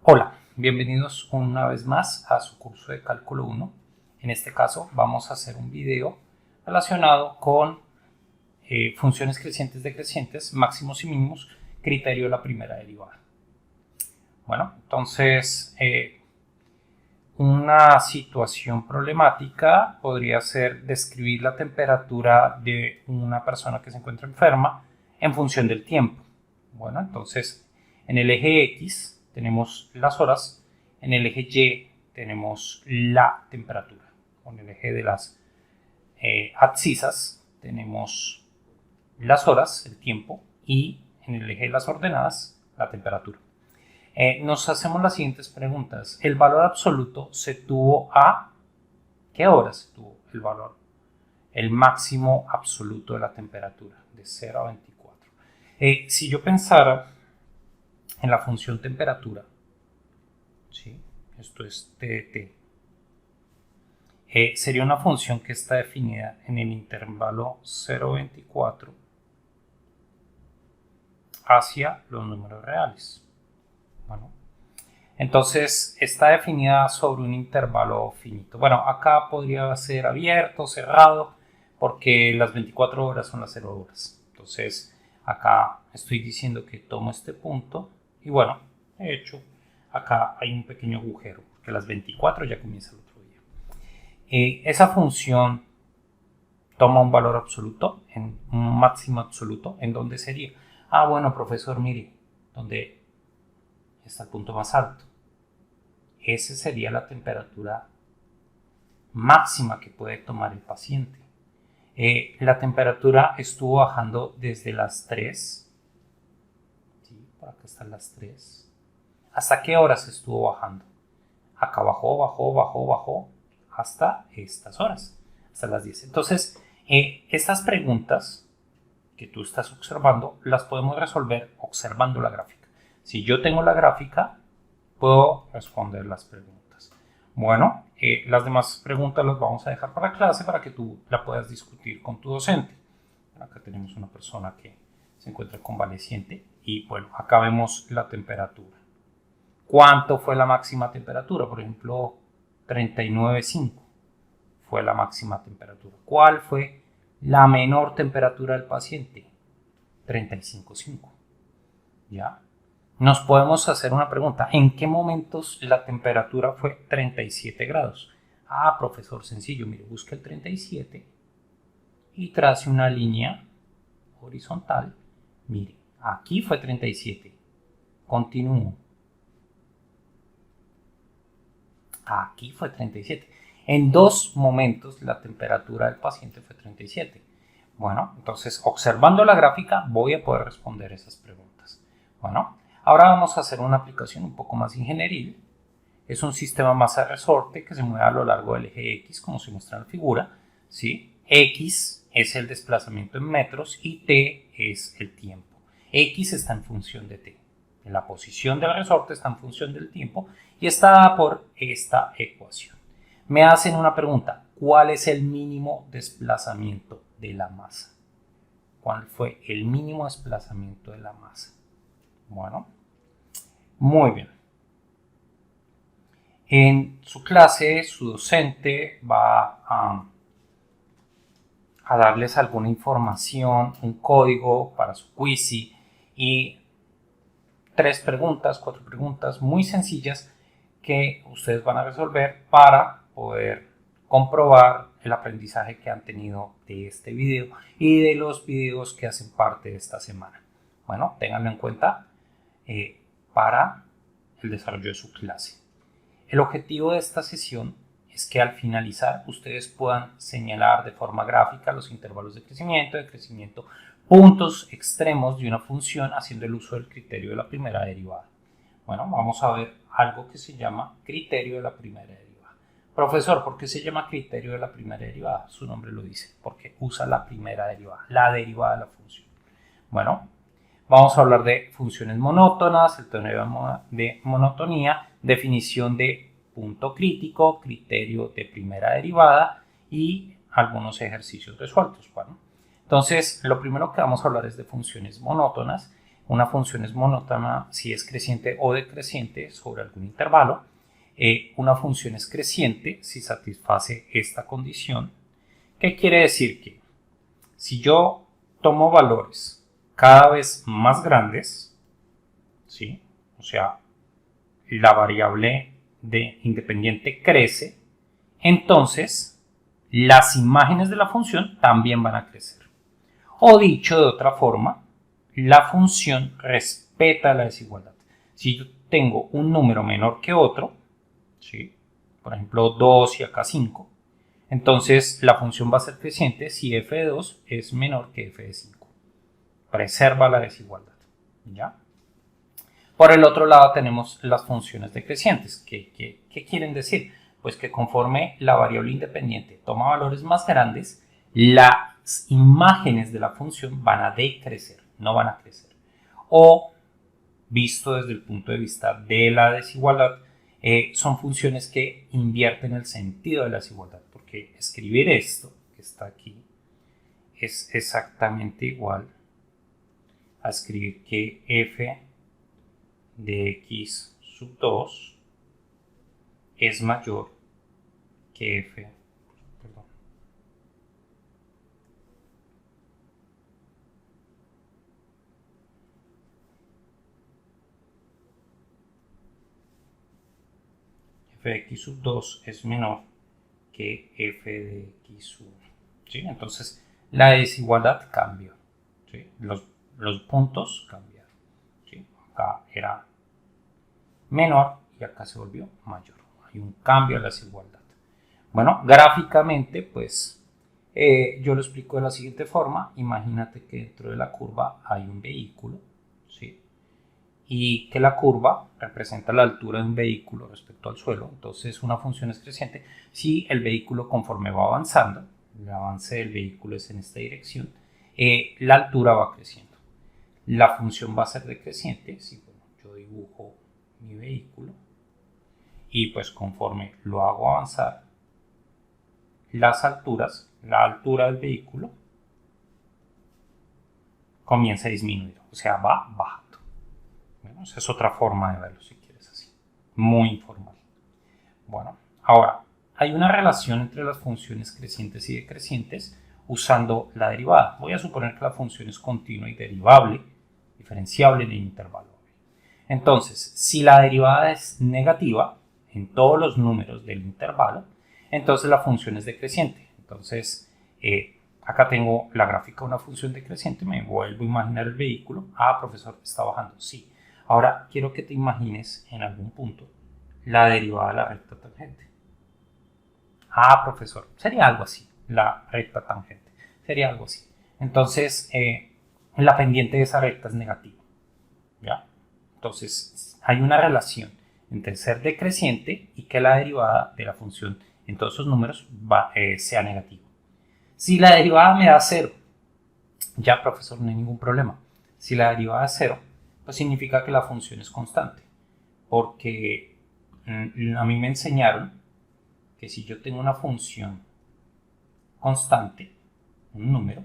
Hola, bienvenidos una vez más a su curso de Cálculo 1. En este caso vamos a hacer un video relacionado con funciones crecientes decrecientes, máximos y mínimos, criterio de la primera derivada. Bueno, entonces una situación problemática podría ser describir la temperatura de una persona que se encuentra enferma en función del tiempo. Bueno, entonces en el eje X tenemos las horas, en el eje Y tenemos la temperatura. En el eje de las abscisas tenemos las horas, el tiempo, y en el eje de las ordenadas, la temperatura. Nos hacemos las siguientes preguntas. El valor absoluto se tuvo a... ¿Qué hora se tuvo el valor? El máximo absoluto de la temperatura, de 0 a 24. Si yo pensara en la función temperatura, ¿sí? Esto es TT, sería una función que está definida en el intervalo 0 a 24 hacia los números reales. Bueno, entonces está definida sobre un intervalo finito. Bueno, acá podría ser abierto, cerrado, porque las 24 horas son las 0 horas. Entonces acá estoy diciendo que tomo este punto y bueno, de hecho acá hay un pequeño agujero, porque las 24 ya comienza el otro día. Esa función toma un valor absoluto, un máximo absoluto, ¿en dónde sería? Ah, bueno, profesor, mire, donde está el punto más alto. Esa sería la temperatura máxima que puede tomar el paciente. La temperatura estuvo bajando desde las 3. ¿Sí? Por acá están las 3. ¿Hasta qué horas estuvo bajando? Acá bajó hasta estas horas, hasta las 10. Entonces, estas preguntas que tú estás observando las podemos resolver observando la gráfica. Si yo tengo la gráfica, puedo responder las preguntas. Bueno, las demás preguntas las vamos a dejar para clase para que tú la puedas discutir con tu docente. Acá tenemos una persona que se encuentra convaleciente y bueno, acá vemos la temperatura. ¿Cuánto fue la máxima temperatura? Por ejemplo, 39,5 fue la máxima temperatura. ¿Cuál fue la menor temperatura del paciente? 35,5. ¿Ya? Nos podemos hacer una pregunta. ¿En qué momentos la temperatura fue 37 grados? Ah, profesor, sencillo. Mire, busca el 37 y trace una línea horizontal. Mire, aquí fue 37. Continúo. Aquí fue 37. En dos momentos la temperatura del paciente fue 37. Bueno, entonces observando la gráfica voy a poder responder esas preguntas. Bueno, ahora vamos a hacer una aplicación un poco más ingenieril. Es un sistema masa resorte que se mueve a lo largo del eje X, como se muestra en la figura. ¿Sí? X es el desplazamiento en metros y T es el tiempo. X está en función de T. La posición del resorte está en función del tiempo y está dada por esta ecuación. Me hacen una pregunta. ¿Cuál es el mínimo desplazamiento de la masa? ¿Cuál fue el mínimo desplazamiento de la masa? Bueno, muy bien. En su clase, su docente va a darles alguna información, un código para su quiz y 4 preguntas muy sencillas que ustedes van a resolver para poder comprobar el aprendizaje que han tenido de este video y de los videos que hacen parte de esta semana. Bueno, ténganlo en cuenta para el desarrollo de su clase. El objetivo de esta sesión es que al finalizar ustedes puedan señalar de forma gráfica los intervalos de crecimiento, puntos extremos de una función haciendo el uso del criterio de la primera derivada. Bueno, vamos a ver algo que se llama criterio de la primera derivada. Profesor, ¿por qué se llama criterio de la primera derivada? Su nombre lo dice, porque usa la primera derivada, la derivada de la función. Bueno, vamos a hablar de funciones monótonas, el teorema de monotonía, definición de punto crítico, criterio de primera derivada y algunos ejercicios resueltos. Bueno, entonces lo primero que vamos a hablar es de funciones monótonas. una función es monótona si es creciente o decreciente sobre algún intervalo. Una función es creciente si satisface esta condición. ¿Qué quiere decir? Que si yo tomo valores cada vez más grandes, ¿sí? O sea, la variable de independiente crece, entonces las imágenes de la función también van a crecer. O dicho de otra forma, la función respeta la desigualdad. Si yo tengo un número menor que otro, ¿sí? Por ejemplo 2 y acá 5, entonces la función va a ser creciente si f de 2 es menor que f de 5. Preserva la desigualdad. ¿Ya? Por el otro lado tenemos las funciones decrecientes. ¿Qué quieren decir? Pues que conforme la variable independiente toma valores más grandes, las imágenes de la función van a decrecer, no van a crecer. O, visto desde el punto de vista de la desigualdad, son funciones que invierten el sentido de la desigualdad, porque escribir esto que está aquí es exactamente igual a escribir que f de x sub 2 es mayor que f, f de x sub 2 es menor que f de x sub 1. ¿Sí? Entonces la desigualdad cambió. ¿Sí? Los puntos cambiaron. ¿Sí? Acá era menor y acá se volvió mayor. Hay un cambio en la desigualdad. Bueno, gráficamente, pues yo lo explico de la siguiente forma. Imagínate que dentro de la curva hay un vehículo, ¿sí? Y que la curva representa la altura de un vehículo respecto al suelo. Entonces una función es creciente si el vehículo, conforme va avanzando, el avance del vehículo es en esta dirección, la altura va creciendo. La función va a ser decreciente si yo dibujo mi vehículo y pues conforme lo hago avanzar, las alturas, la altura del vehículo comienza a disminuir, o sea, va bajando. Bueno, esa es otra forma de verlo, si quieres así, muy informal. Bueno, ahora, hay una relación entre las funciones crecientes y decrecientes usando la derivada. Voy a suponer que la función es continua y derivable, diferenciable en el intervalo. Entonces, si la derivada es negativa en todos los números del intervalo, entonces la función es decreciente. Entonces, acá tengo la gráfica de una función decreciente, me vuelvo a imaginar el vehículo. Ah, profesor, está bajando. Sí. Ahora quiero que te imagines en algún punto la derivada de la recta tangente. Ah, profesor, sería algo así, la recta tangente. Sería algo así. Entonces, la pendiente de esa recta es negativa. ¿Ya? Entonces, hay una relación entre ser decreciente y que la derivada de la función en todos esos números sea negativa. Si la derivada me da 0, ya, profesor, no hay ningún problema. Si la derivada es 0, pues significa que la función es constante. Porque a mí me enseñaron que si yo tengo una función constante, un número,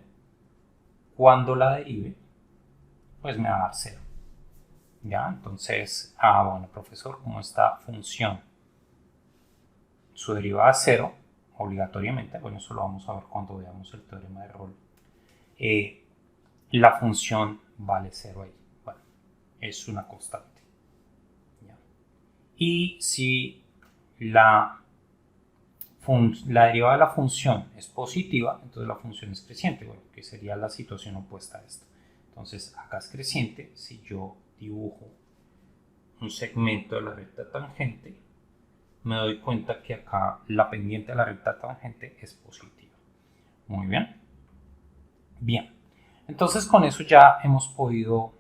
cuando la derive, pues me va a dar 0. ¿Ya? Entonces, bueno, profesor, como esta función, su derivada es 0, obligatoriamente, bueno, eso lo vamos a ver cuando veamos el teorema de Rolle, la función vale 0 ahí. Bueno, es una constante. ¿Ya? Y si la derivada de la función es positiva, entonces la función es creciente, bueno, que sería la situación opuesta a esta. Entonces, acá es creciente si yo dibujo un segmento de la recta tangente, me doy cuenta que acá la pendiente de la recta tangente es positiva. Muy bien. Bien. Entonces con eso ya hemos podido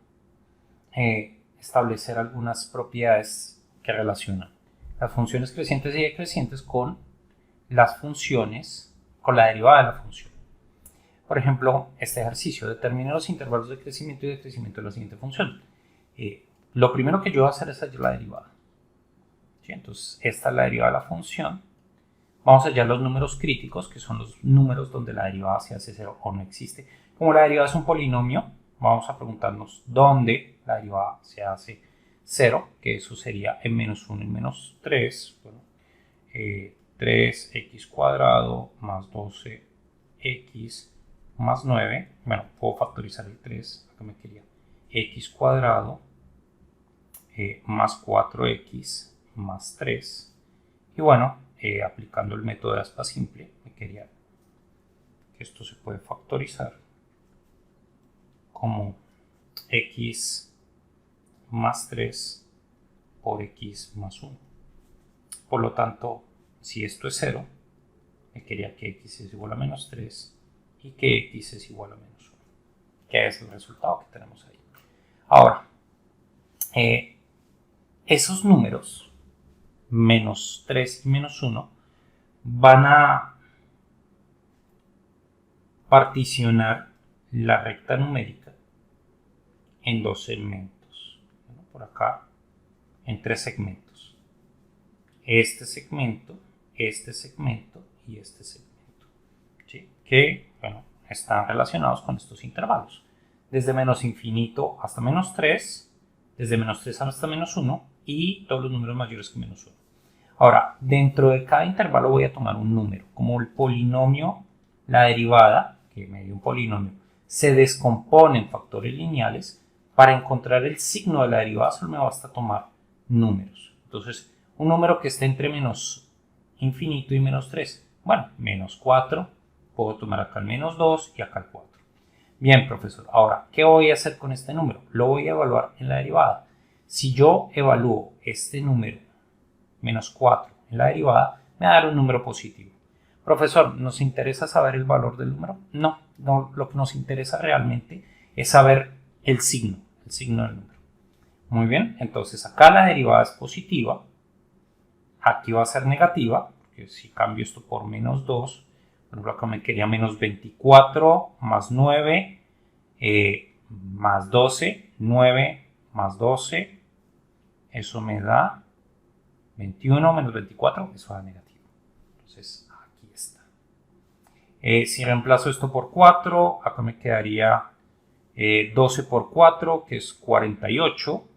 establecer algunas propiedades que relacionan las funciones crecientes y decrecientes con las funciones, con la derivada de la función. Por ejemplo, este ejercicio determina los intervalos de crecimiento y decrecimiento de la siguiente función. Lo primero que yo voy a hacer es hallar la derivada. ¿Sí? Entonces, esta es la derivada de la función. Vamos a hallar los números críticos, que son los números donde la derivada se hace 0 o no existe. Como la derivada es un polinomio, vamos a preguntarnos dónde la derivada se hace 0, que eso sería en menos 1 y menos 3. Bueno, 3x cuadrado más 12x más 9. Bueno, puedo factorizar el 3. Acá me quería x cuadrado más 4x más 3. Y bueno, aplicando el método de aspa simple, me quería que esto se puede factorizar como x más 3 por x más 1. Por lo tanto, si esto es 0, me quería que x es igual a menos 3 y que x es igual a menos 1, que es el resultado que tenemos ahí. Ahora, esos números, menos 3 y menos 1, van a particionar la recta numérica en dos segmentos. Bueno, por acá, en 3 segmentos. Este segmento y este segmento. ¿Sí? Que, bueno, están relacionados con estos intervalos. Desde menos infinito hasta menos 3, desde menos 3 hasta menos 1 y todos los números mayores que menos 1. Ahora, dentro de cada intervalo voy a tomar un número. Como el polinomio, la derivada, que me dio un polinomio, se descompone en factores lineales, para encontrar el signo de la derivada solo me basta tomar números. Entonces, un número que esté entre menos infinito y menos 3. Bueno, menos 4, puedo tomar acá el menos 2 y acá el 4. Bien, profesor, ahora, ¿qué voy a hacer con este número? Lo voy a evaluar en la derivada. Si yo evalúo este número, menos 4, en la derivada, me va a dar un número positivo. Profesor, ¿nos interesa saber el valor del número? No, lo que nos interesa realmente es saber el signo del número. Muy bien, entonces acá la derivada es positiva, aquí va a ser negativa, porque si cambio esto por menos 2, por ejemplo acá me quería menos 24 más 9 más 12, 9 más 12, eso me da 21 menos 24, eso da negativo. Entonces aquí está. Si reemplazo esto por 4, acá me quedaría 12 por 4, que es 48,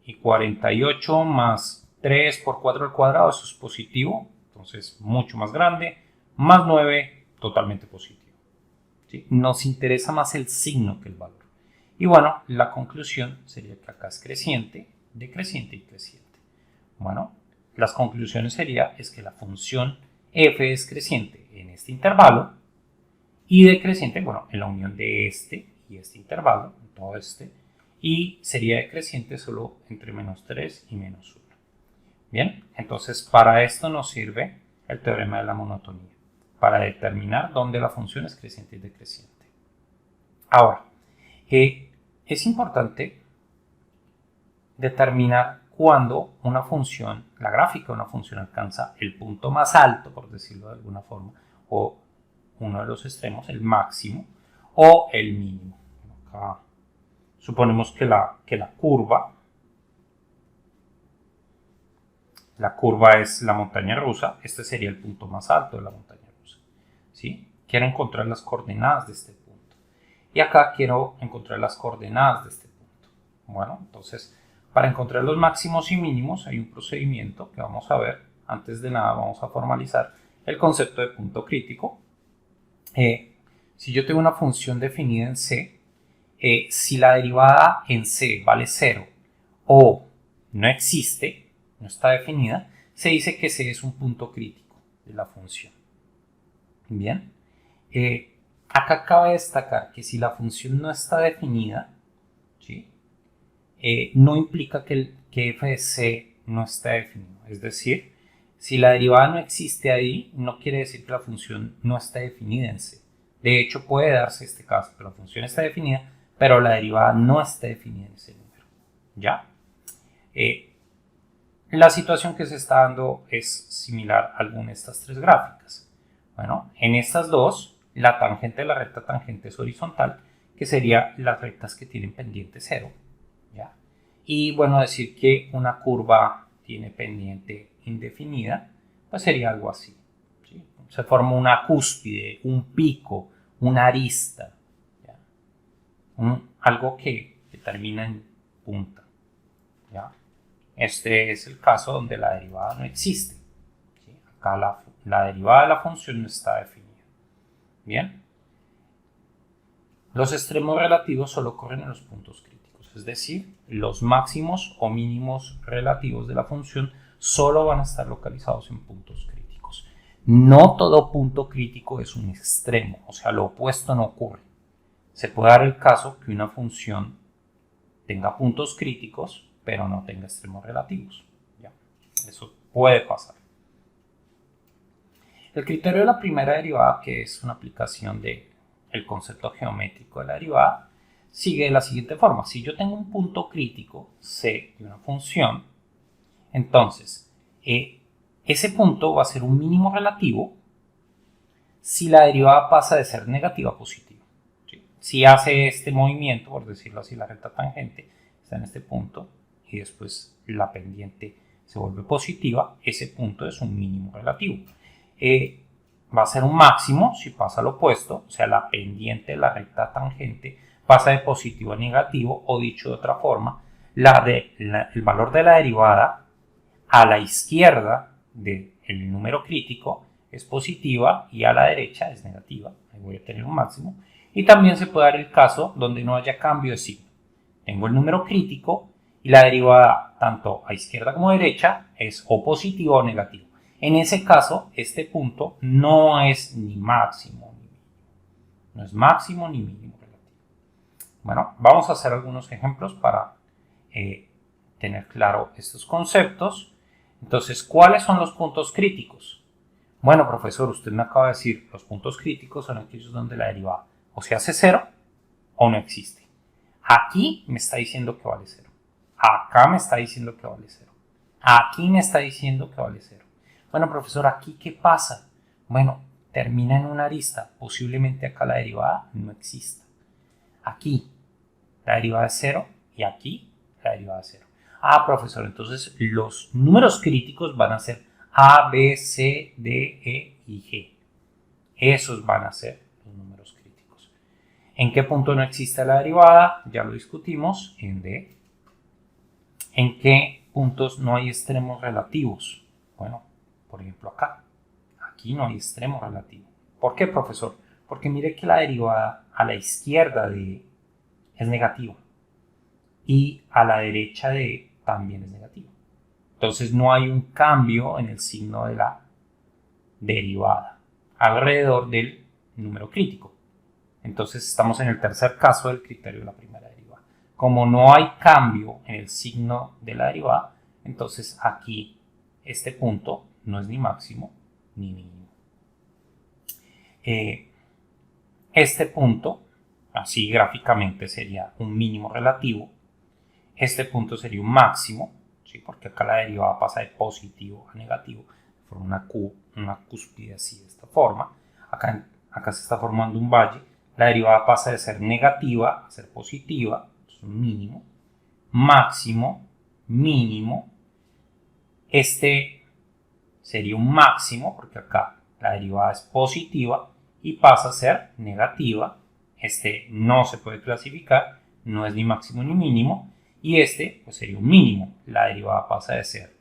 y 48 más 3 por 4 al cuadrado, eso es positivo, entonces mucho más grande, más 9, totalmente positivo. ¿Sí? Nos interesa más el signo que el valor. Y bueno, la conclusión sería que acá es creciente, decreciente y creciente. Bueno, las conclusiones sería es que la función f es creciente en este intervalo y decreciente, bueno, en la unión de este y este intervalo, en todo este, y sería decreciente solo entre menos 3 y menos 1. Bien, entonces para esto nos sirve el teorema de la monotonía, para determinar dónde la función es creciente y decreciente. Ahora, es importante determinar cuándo una función, la gráfica de una función alcanza el punto más alto, por decirlo de alguna forma, o uno de los extremos, el máximo, o el mínimo. Acá suponemos que la curva es la montaña rusa, este sería el punto más alto de la montaña rusa. ¿Sí? Quiero encontrar las coordenadas de este punto. Y acá quiero encontrar las coordenadas de este punto. Bueno, entonces, para encontrar los máximos y mínimos hay un procedimiento que vamos a ver. Antes de nada vamos a formalizar el concepto de punto crítico. Si yo tengo una función definida en C, si la derivada en C vale 0 o no existe, no está definida, se dice que C es un punto crítico de la función. Bien, acá cabe destacar que si la función no está definida, ¿sí? No implica que f de C no está definido. Es decir, si la derivada no existe ahí, no quiere decir que la función no está definida en C. De hecho, puede darse este caso, que la función está definida, pero la derivada no está definida en ese número. ¿Ya? La situación que se está dando es similar a alguna de estas tres gráficas. Bueno, en estas dos, la tangente de la recta tangente es horizontal, que sería las rectas que tienen pendiente 0. ¿Ya? Y bueno, decir que una curva tiene pendiente indefinida, pues sería algo así. ¿Sí? Se forma una cúspide, un pico, una arista. ¿Ya? Un algo que termina en punta, ¿ya? Este es el caso donde la derivada no existe, ¿sí? Acá la derivada de la función no está definida. Bien. Los extremos relativos solo ocurren en los puntos críticos, es decir, los máximos o mínimos relativos de la función solo van a estar localizados en puntos críticos. No todo punto crítico es un extremo, o sea, lo opuesto no ocurre. Se puede dar el caso que una función tenga puntos críticos, pero no tenga extremos relativos. ¿Ya? Eso puede pasar. El criterio de la primera derivada, que es una aplicación del concepto geométrico de la derivada, sigue de la siguiente forma. Si yo tengo un punto crítico, C, de una función, entonces ese punto va a ser un mínimo relativo si la derivada pasa de ser negativa a positiva. ¿Sí? Si hace este movimiento, por decirlo así, la recta tangente está en este punto y después la pendiente se vuelve positiva, ese punto es un mínimo relativo. Va a ser un máximo si pasa al opuesto, o sea, la pendiente de la recta tangente pasa de positivo a negativo, o dicho de otra forma, el valor de la derivada a la izquierda del número crítico es positiva y a la derecha es negativa. Ahí voy a tener un máximo. Y también se puede dar el caso donde no haya cambio de signo. Tengo el número crítico y la derivada tanto a izquierda como a derecha es o positivo o negativo. En ese caso, este punto no es ni máximo ni mínimo. No es máximo ni mínimo relativo. Bueno, vamos a hacer algunos ejemplos para tener claro estos conceptos. Entonces, ¿cuáles son los puntos críticos? Bueno, profesor, usted me acaba de decir, los puntos críticos son aquellos donde la derivada o se hace cero o no existe. Aquí me está diciendo que vale cero. Acá me está diciendo que vale cero. Aquí me está diciendo que vale cero. Bueno, profesor, ¿aquí qué pasa? Bueno, termina en una arista. Posiblemente acá la derivada no exista. Aquí la derivada es cero y aquí la derivada es cero. Ah, profesor, entonces los números críticos van a ser A, B, C, D, E y G. Esos van a ser los números críticos. ¿En qué punto no existe la derivada? Ya lo discutimos, en D. ¿En qué puntos no hay extremos relativos? Bueno, por ejemplo acá. Aquí no hay extremo relativo. ¿Por qué, profesor? Porque mire que la derivada a la izquierda de E es negativa y a la derecha de E también es negativa. Entonces no hay un cambio en el signo de la derivada alrededor del número crítico. Entonces estamos en el tercer caso del criterio de la primera derivada. Como no hay cambio en el signo de la derivada, entonces aquí este punto no es ni máximo ni mínimo. Este punto, así gráficamente, sería un mínimo relativo. Este punto sería un máximo, ¿sí? Porque acá la derivada pasa de positivo a negativo, forma una cúspide así de esta forma. Acá se está formando un valle. La derivada pasa de ser negativa a ser positiva, es un mínimo, máximo, mínimo. Este sería un máximo porque acá la derivada es positiva y pasa a ser negativa. Este no se puede clasificar, no es ni máximo ni mínimo. Y este pues sería un mínimo. La derivada pasa de ser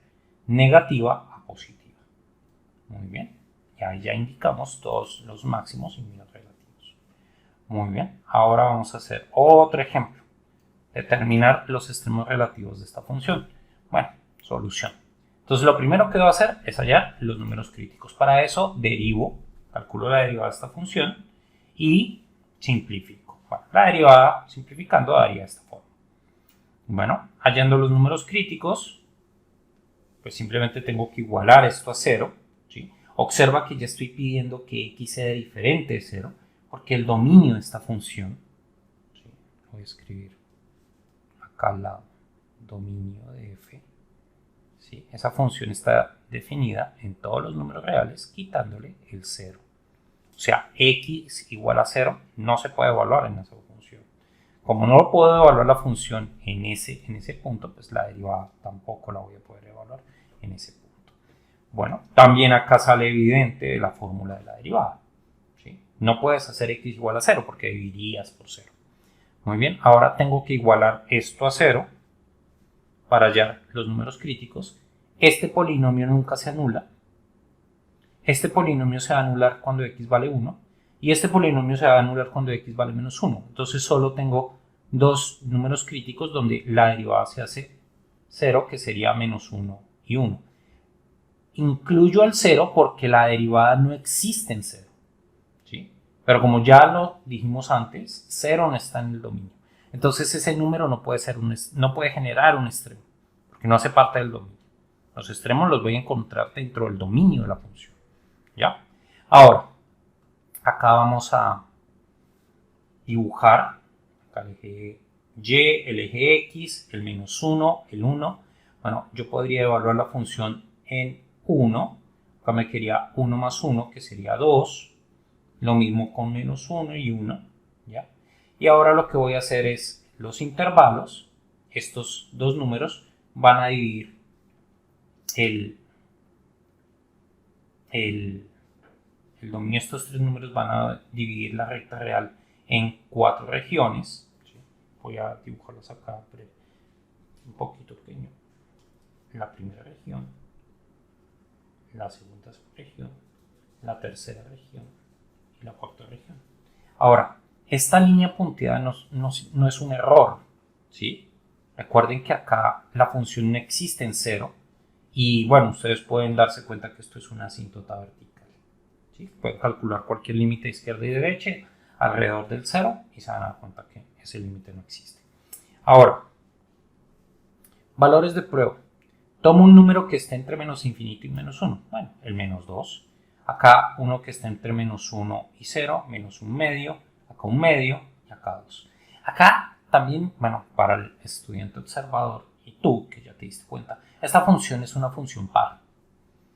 negativa a positiva. Muy bien. Y ahí ya indicamos todos los máximos y mínimos relativos. Muy bien. Ahora vamos a hacer otro ejemplo. Determinar los extremos relativos de esta función. Bueno, solución. Entonces lo primero que debo hacer es hallar los números críticos. Para eso calculo la derivada de esta función y simplifico. Bueno, la derivada simplificando daría de esta forma. Bueno, hallando los números críticos, pues simplemente tengo que igualar esto a 0. ¿Sí? Observa que ya estoy pidiendo que x sea diferente de 0, porque el dominio de esta función, ¿sí? Voy a escribir acá al lado, dominio de f. ¿Sí? Esa función está definida en todos los números reales quitándole el 0. O sea, x igual a 0 no se puede evaluar en esa función. Como no puedo evaluar la función en ese punto, pues la derivada tampoco la voy a poder evaluar en ese punto. Bueno, también acá sale evidente la fórmula de la derivada. ¿Sí? No puedes hacer x igual a 0 porque dividirías por 0. Muy bien, ahora tengo que igualar esto a 0 para hallar los números críticos. Este polinomio nunca se anula. Este polinomio se va a anular cuando x vale 1 y este polinomio se va a anular cuando x vale menos 1. Entonces solo tengo dos números críticos donde la derivada se hace 0, que sería menos 1 y 1. Incluyo el 0 porque la derivada no existe en 0. ¿Sí? Pero como ya lo dijimos antes, 0 no está en el dominio. Entonces ese número no puede generar un extremo, porque no hace parte del dominio. Los extremos los voy a encontrar dentro del dominio de la función. ¿Ya? Ahora, acá vamos a dibujar acá el eje Y, el eje X, el menos 1, el 1. Bueno, yo podría evaluar la función en 1. Acá me quedaría 1 más 1, que sería 2. Lo mismo con menos 1 y 1. ¿Ya? Y ahora lo que voy a hacer es los intervalos. Estos dos números van a dividir el dominio de estos tres números van a dividir la recta real en 4 regiones. ¿Sí? Voy a dibujarlas acá un poquito pequeño. La primera región, la segunda región, la tercera región y la cuarta región. Ahora, esta línea punteada no es un error, ¿sí? Recuerden que acá la función no existe en 0 y bueno, ustedes pueden darse cuenta que esto es una asíntota vertical. ¿Sí? Pueden calcular cualquier límite izquierda y derecha alrededor del 0 y se van a dar cuenta que ese límite no existe. Ahora, valores de prueba. Tomo un número que esté entre menos infinito y menos 1. Bueno, el menos 2. Acá uno que esté entre menos 1 y 0, menos un medio, acá un medio y acá 2. Acá también, bueno, para el estudiante observador y tú que ya te diste cuenta, esta función es una función par.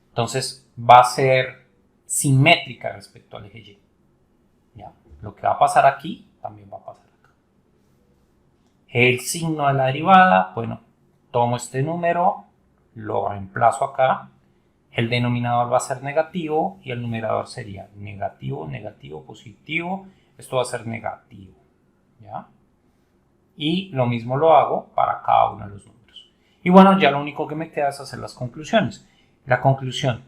Entonces va a ser simétrica respecto al eje Y. ¿Ya? Lo que va a pasar aquí también va a pasar acá. El signo de la derivada, bueno, tomo este número, lo reemplazo acá, el denominador va a ser negativo y el numerador sería negativo, negativo, positivo, esto va a ser negativo, ¿ya? Y lo mismo lo hago para cada uno de los números. Y bueno, ya lo único que me queda es hacer las conclusiones. La conclusión,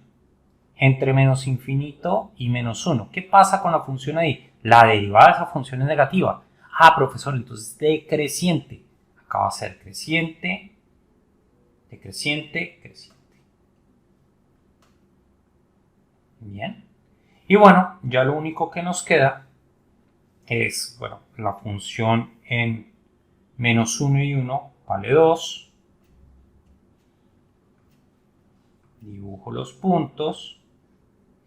entre menos infinito y menos 1. ¿Qué pasa con la función ahí? La derivada de esa función es negativa. Ah, profesor, entonces decreciente. Acá va a ser creciente, decreciente, creciente. Bien. Y bueno, ya lo único que nos queda es, bueno, la función en menos 1 y 1 vale 2. Dibujo los puntos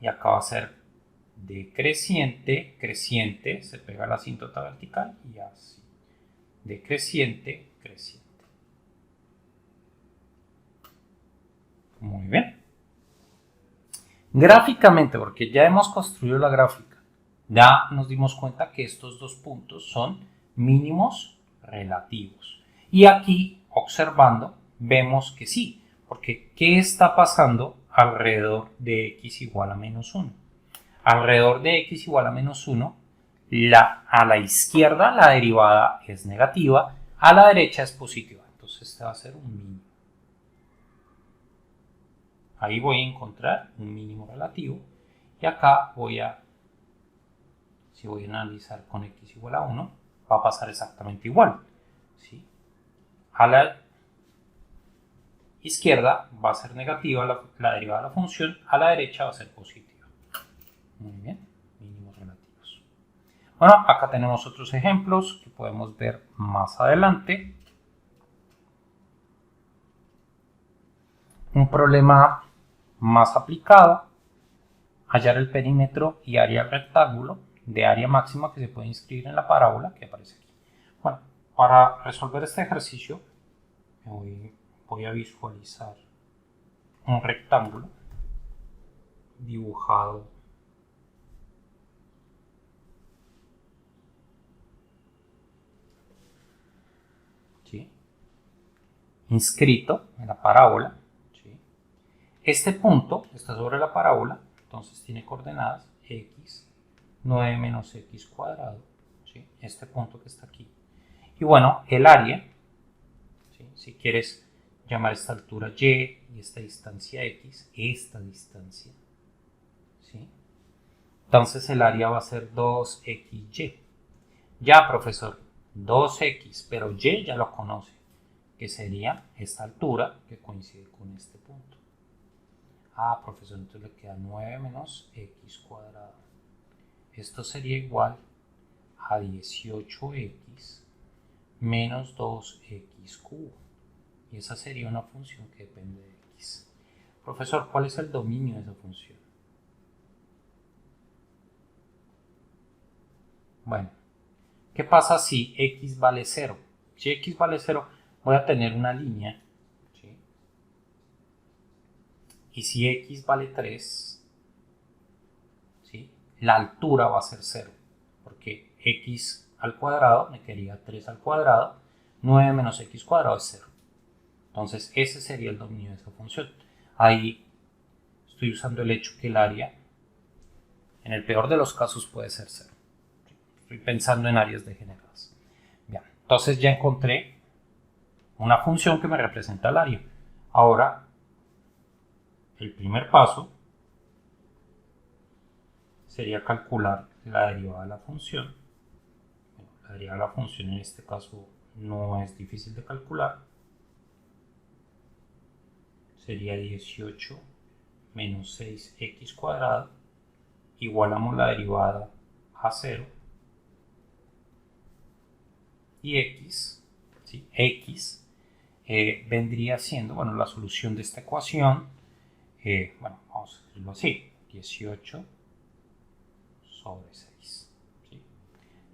y acá va a ser decreciente, creciente, se pega la asíntota vertical y así. Decreciente, creciente. Muy bien. Gráficamente, porque ya hemos construido la gráfica, ya nos dimos cuenta que estos dos puntos son mínimos relativos. Y aquí, observando, vemos que sí, porque ¿qué está pasando alrededor de x igual a menos 1? Alrededor de x igual a menos 1, a la izquierda la derivada es negativa, a la derecha es positiva. Entonces este va a ser un mínimo. Ahí voy a encontrar un mínimo relativo y acá si voy a analizar con x igual a 1, va a pasar exactamente igual. ¿Sí? A la izquierda va a ser negativa la derivada de la función, a la derecha va a ser positiva. Muy bien, mínimos relativos. Bueno, acá tenemos otros ejemplos que podemos ver más adelante. Un problema más aplicado, hallar el perímetro y área del rectángulo de área máxima que se puede inscribir en la parábola que aparece aquí. Bueno, para resolver este ejercicio voy a visualizar un rectángulo dibujado ¿sí? Inscrito en la parábola. ¿Sí? Este punto está sobre la parábola, entonces tiene coordenadas x, 9 menos x cuadrado. ¿Sí? Este punto que está aquí Y bueno, el área, ¿sí? Si quieres llamar esta altura y esta distancia x, esta distancia, ¿sí? Entonces el área va a ser 2xy. Ya, profesor, 2x, pero y ya lo conoce, que sería esta altura que coincide con este punto. Ah, profesor, entonces le queda 9 menos x cuadrado. Esto sería igual a 18x menos 2x cubo. Y esa sería una función que depende de x. Profesor, ¿cuál es el dominio de esa función? Bueno, ¿qué pasa si x vale 0? Si x vale 0, voy a tener una línea, ¿sí? Y si x vale 3, ¿sí? La altura va a ser 0, porque x al cuadrado me quedaría 3 al cuadrado, 9 menos x cuadrado es 0. Entonces ese sería el dominio de esa función. Ahí estoy usando el hecho que el área, en el peor de los casos, puede ser 0. Estoy pensando en áreas degeneradas. Bien, entonces ya encontré una función que me representa el área. Ahora, el primer paso sería calcular la derivada de la función. Bueno, la derivada de la función en este caso no es difícil de calcular. Sería 18 menos 6x cuadrado. Igualamos la derivada a 0. Y x, ¿sí? X vendría siendo, bueno, la solución de esta ecuación, bueno, vamos a decirlo así, 18 sobre 6. ¿Sí?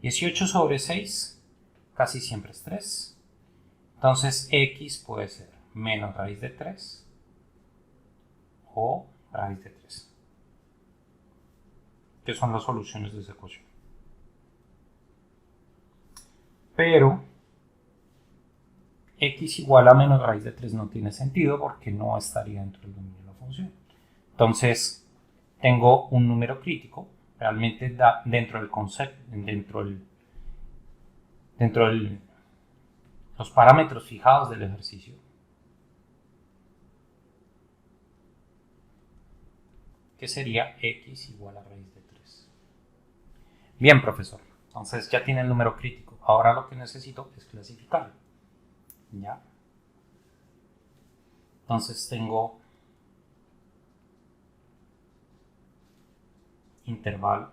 18 sobre 6 casi siempre es 3. Entonces x puede ser menos raíz de 3 o raíz de 3. Que son las soluciones de esa ecuación. Pero x igual a menos raíz de 3 no tiene sentido porque no estaría dentro del dominio de la función. Entonces, tengo un número crítico, realmente da dentro del concepto, dentro de los parámetros fijados del ejercicio. Que sería x igual a raíz de 3. Bien, profesor. Entonces ya tiene el número crítico. Ahora lo que necesito es clasificarlo. ¿Ya? Entonces tengo intervalo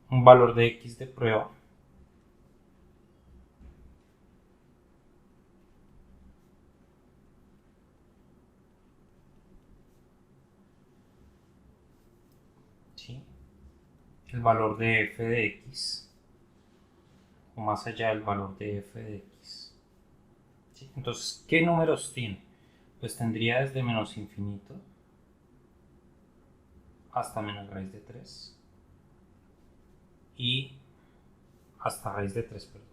un valor de x de prueba ¿sí? El valor de f de x o más allá del valor de f de x. ¿Sí? Entonces, ¿qué números tiene? Pues tendría desde menos infinito hasta menos raíz de 3 y hasta raíz de 3, perdón.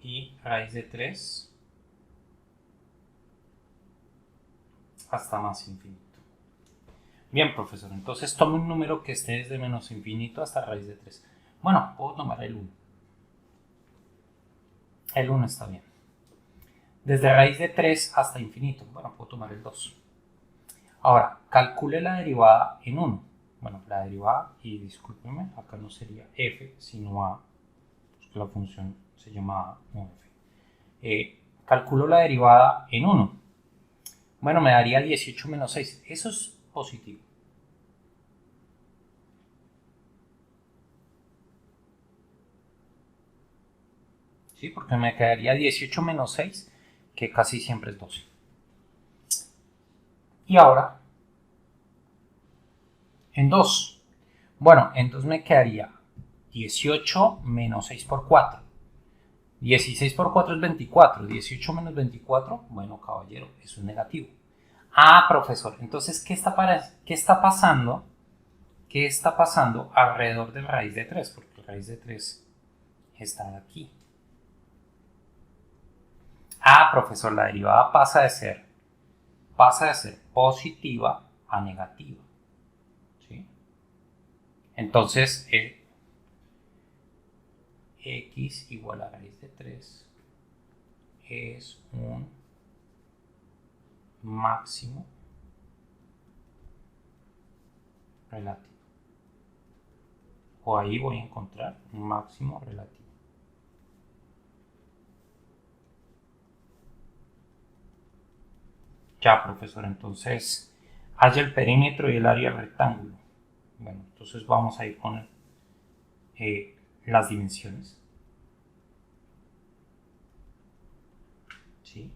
Y raíz de 3 hasta más infinito. Bien, profesor, entonces tome un número que esté desde menos infinito hasta raíz de 3. Bueno, puedo tomar el 1. El 1 está bien. Desde raíz de 3 hasta infinito. Bueno, puedo tomar el 2. Ahora, calcule la derivada en 1. Bueno, la derivada, y discúlpeme, acá no sería f, sino a, pues la función se llama a, no f. Calculo la derivada en 1. Bueno, me daría 18 menos 6. Eso es positivo. ¿Sí? Porque me quedaría 18 menos 6, que casi siempre es 12. Y ahora, en 2. Bueno, en 2 me quedaría 18 menos 6 por 4. 16 por 4 es 24. 18 menos 24, bueno, caballero, eso es negativo. Ah, profesor, entonces, qué está pasando? ¿Qué está pasando alrededor de raíz de 3? Porque raíz de 3 está aquí. Ah, profesor, la derivada pasa de ser positiva a negativa. ¿Sí? Entonces, x igual a raíz de 3 es un máximo relativo. O ahí voy a encontrar un máximo relativo. Ya, profesor, entonces haya el perímetro y el área del rectángulo. Bueno, entonces vamos a ir con las dimensiones. ¿Sí?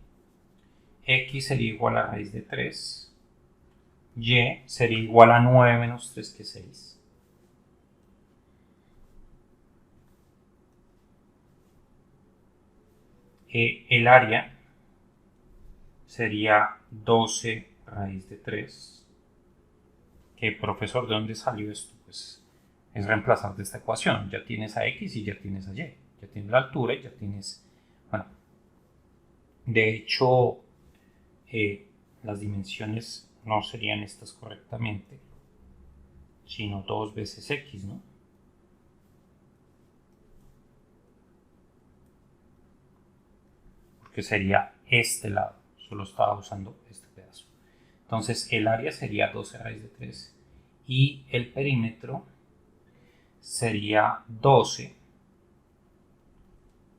X sería igual a raíz de 3. Y sería igual a 9 menos 3, que es 6. El área sería 12 raíz de 3. Que, profesor, ¿de dónde salió esto? Pues es reemplazar de esta ecuación. Ya tienes a X y ya tienes a Y. Ya tienes la altura y ya tienes... Bueno, de hecho, las dimensiones no serían estas correctamente, sino 2 veces X, ¿no? Porque sería este lado. Solo estaba usando este pedazo. Entonces el área sería 12 raíz de 3 y el perímetro sería 12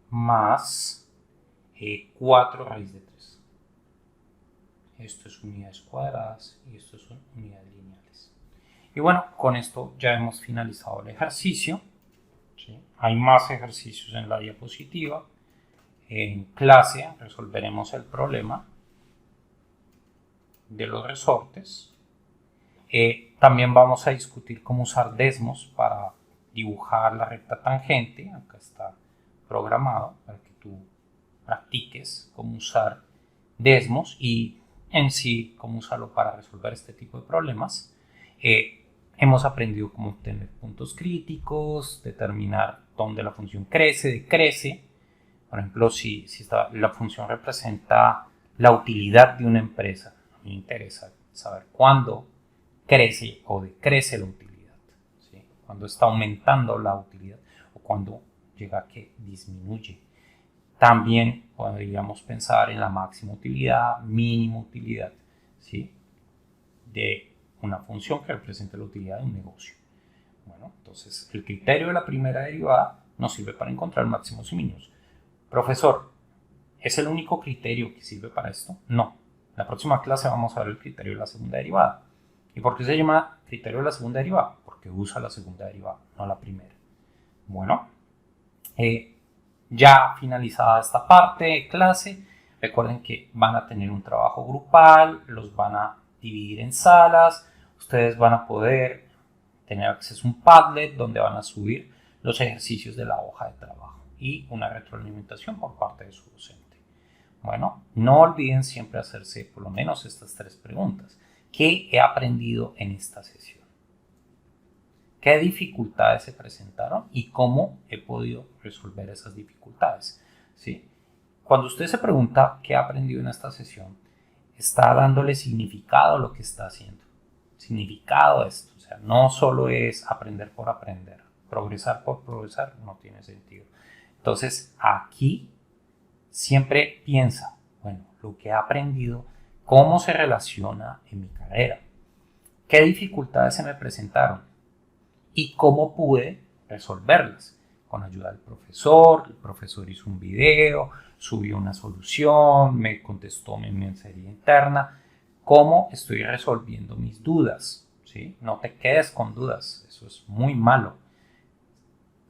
más 4 raíz de 3. Esto es unidades cuadradas y esto son unidades lineales. Y bueno, con esto ya hemos finalizado el ejercicio. ¿Sí? Hay más ejercicios en la diapositiva. En clase resolveremos el problema de los resortes. También vamos a discutir cómo usar desmos para dibujar la recta tangente. Acá está programado para que tú practiques cómo usar desmos y en sí cómo usarlo para resolver este tipo de problemas. Hemos aprendido cómo obtener puntos críticos, determinar dónde la función crece, decrece. Por ejemplo, si la función representa la utilidad de una empresa, a mí me interesa saber cuándo crece o decrece la utilidad, ¿sí? Cuando está aumentando la utilidad o cuando llega a que disminuye. También podríamos pensar en la máxima utilidad, mínima utilidad, ¿sí? De una función que representa la utilidad de un negocio. Bueno, entonces el criterio de la primera derivada nos sirve para encontrar máximos y mínimos. Profesor, ¿es el único criterio que sirve para esto? No. En la próxima clase vamos a ver el criterio de la segunda derivada. ¿Y por qué se llama criterio de la segunda derivada? Porque usa la segunda derivada, no la primera. Bueno, ya finalizada esta parte de clase, recuerden que van a tener un trabajo grupal, los van a dividir en salas, ustedes van a poder tener acceso a un Padlet donde van a subir los ejercicios de la hoja de trabajo y una retroalimentación por parte de su docente. Bueno, no olviden siempre hacerse por lo menos estas 3 preguntas. ¿Qué he aprendido en esta sesión? ¿Qué dificultades se presentaron y cómo he podido resolver esas dificultades? ¿Sí? Cuando usted se pregunta qué ha aprendido en esta sesión, está dándole significado a lo que está haciendo. Significado a esto. O sea, no solo es aprender por aprender. Progresar por progresar no tiene sentido. Entonces, aquí siempre piensa, bueno, lo que he aprendido, cómo se relaciona en mi carrera, qué dificultades se me presentaron y cómo pude resolverlas. Con ayuda del profesor, el profesor hizo un video, subió una solución, me contestó mi mensajería interna, cómo estoy resolviendo mis dudas. ¿Sí? No te quedes con dudas, eso es muy malo.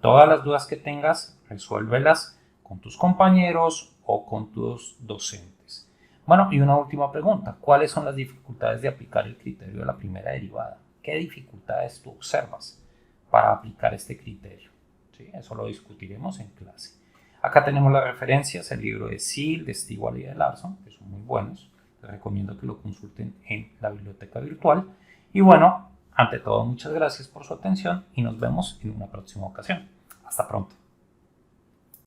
Todas las dudas que tengas, resuélvelas con tus compañeros o con tus docentes. Bueno, y una última pregunta. ¿Cuáles son las dificultades de aplicar el criterio de la primera derivada? ¿Qué dificultades tú observas para aplicar este criterio? ¿Sí? Eso lo discutiremos en clase. Acá tenemos las referencias, el libro de Seal, de Stigall y de Larson, que son muy buenos. Les recomiendo que lo consulten en la biblioteca virtual. Y bueno, ante todo, muchas gracias por su atención y nos vemos en una próxima ocasión. Hasta pronto.